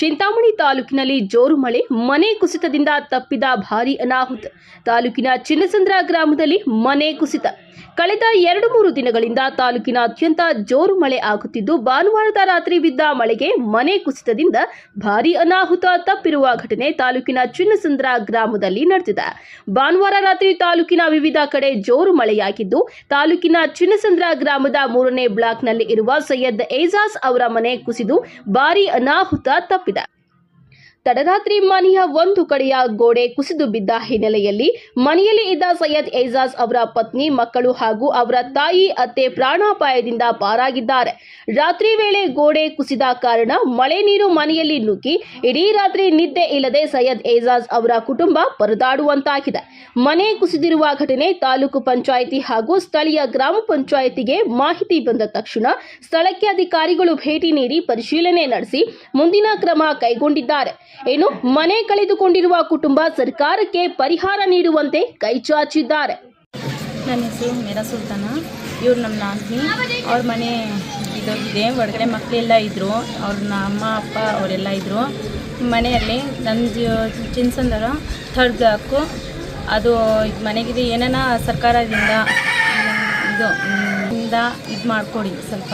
ಚಿಂತಾಮಣಿ ತಾಲೂಕಿನಲ್ಲಿ ಜೋರು ಮನೆ ಕುಸಿತದಿಂದ ತಪ್ಪಿದ ಭಾರೀ ಅನಾಹುತ. ತಾಲೂಕಿನ ಚಿನ್ನಸಂದ್ರ ಗ್ರಾಮದಲ್ಲಿ ಮನೆ ಕುಸಿತ. ಕಳೆದ 2-3 ದಿನಗಳಿಂದ ತಾಲೂಕಿನಾದ್ಯಂತ ಜೋರು ಮಳೆ ಆಗುತ್ತಿದ್ದು, ಭಾನುವಾರದ ರಾತ್ರಿ ಬಿದ್ದ ಮಳೆಗೆ ಮನೆ ಕುಸಿತದಿಂದ ಭಾರೀ ಅನಾಹುತ ತಪ್ಪಿರುವ ಘಟನೆ ತಾಲೂಕಿನ ಚಿನ್ನಸಂದ್ರ ಗ್ರಾಮದಲ್ಲಿ ನಡೆದಿದೆ. ಭಾನುವಾರ ರಾತ್ರಿ ತಾಲೂಕಿನ ವಿವಿಧ ಕಡೆ ಜೋರು ಮಳೆಯಾಗಿದ್ದು, ತಾಲೂಕಿನ ಚಿನ್ನಸಂದ್ರ ಗ್ರಾಮದ 3ನೇ ಬ್ಲಾಕ್ನಲ್ಲಿ ಇರುವ ಸೈಯದ್ ಏಜಾಜ್ ಅವರ ಮನೆ ಕುಸಿದು ಭಾರೀ ಅನಾಹುತ ತಪ್ಪಿದೆ. ತಡರಾತ್ರಿ ಮನೆಯ ಒಂದು ಕಡೆಯ ಗೋಡೆ ಕುಸಿದು ಬಿದ್ದ ಹಿನ್ನೆಲೆಯಲ್ಲಿ ಮನೆಯಲ್ಲಿ ಇದ್ದ ಸೈಯದ್ ಏಜಾಜ್ ಅವರ ಪತ್ನಿ, ಮಕ್ಕಳು ಹಾಗೂ ಅವರ ತಾಯಿ, ಅತ್ತೆ ಪ್ರಾಣಾಪಾಯದಿಂದ ಪಾರಾಗಿದ್ದಾರೆ. ರಾತ್ರಿ ವೇಳೆ ಗೋಡೆ ಕುಸಿದ ಕಾರಣ ಮಳೆ ನೀರು ಮನೆಯಲ್ಲಿ ನುಗ್ಗಿ ಇಡೀ ರಾತ್ರಿ ನಿದ್ದೆ ಇಲ್ಲದೆ ಸೈಯದ್ ಏಜಾಜ್ ಅವರ ಕುಟುಂಬ ಪರದಾಡುವಂತಾಗಿದೆ. ಮನೆ ಕುಸಿದಿರುವ ಘಟನೆ ತಾಲೂಕು ಪಂಚಾಯಿತಿ ಹಾಗೂ ಸ್ಥಳೀಯ ಗ್ರಾಮ ಪಂಚಾಯಿತಿಗೆ ಮಾಹಿತಿ ಬಂದ ತಕ್ಷಣ ಸ್ಥಳಕ್ಕೆ ಅಧಿಕಾರಿಗಳು ಭೇಟಿ ನೀಡಿ ಪರಿಶೀಲನೆ ನಡೆಸಿ ಮುಂದಿನ ಕ್ರಮ ಕೈಗೊಂಡಿದ್ದಾರೆ. ಇನ್ನು ಮನೆ ಕಳೆದುಕೊಂಡಿರುವ ಕುಟುಂಬ ಸರ್ಕಾರಕ್ಕೆ ಪರಿಹಾರ ನೀಡುವಂತೆ ಕೈಚಾಚಿದ್ದಾರೆ. ನನ್ನ ಹೆಸರು ಮೇರಾ ಸುಲ್ತಾನ. ಇವ್ರು ನಮ್ಮ ನಾದಿನಿ. ಅವ್ರ ಮನೆ ಇದೋಗಿದೆ. ಒಳಗಡೆ ಮಕ್ಕಳೆಲ್ಲ ಇದ್ದರು. ಅವ್ರನ್ನ ಅಮ್ಮ ಅಪ್ಪ ಅವರೆಲ್ಲ ಇದ್ದರು ಮನೆಯಲ್ಲಿ. ನನ್ನ ಚಿನ್ನಸಂದ್ರ 3rd ಬ್ಲಾಕು. ಅದು ಮನೆಗಿದೆ. ಏನಾನ ಸರ್ಕಾರದಿಂದ ಇದು ಮಾಡಿಕೊಡಿ ಸ್ವಲ್ಪ.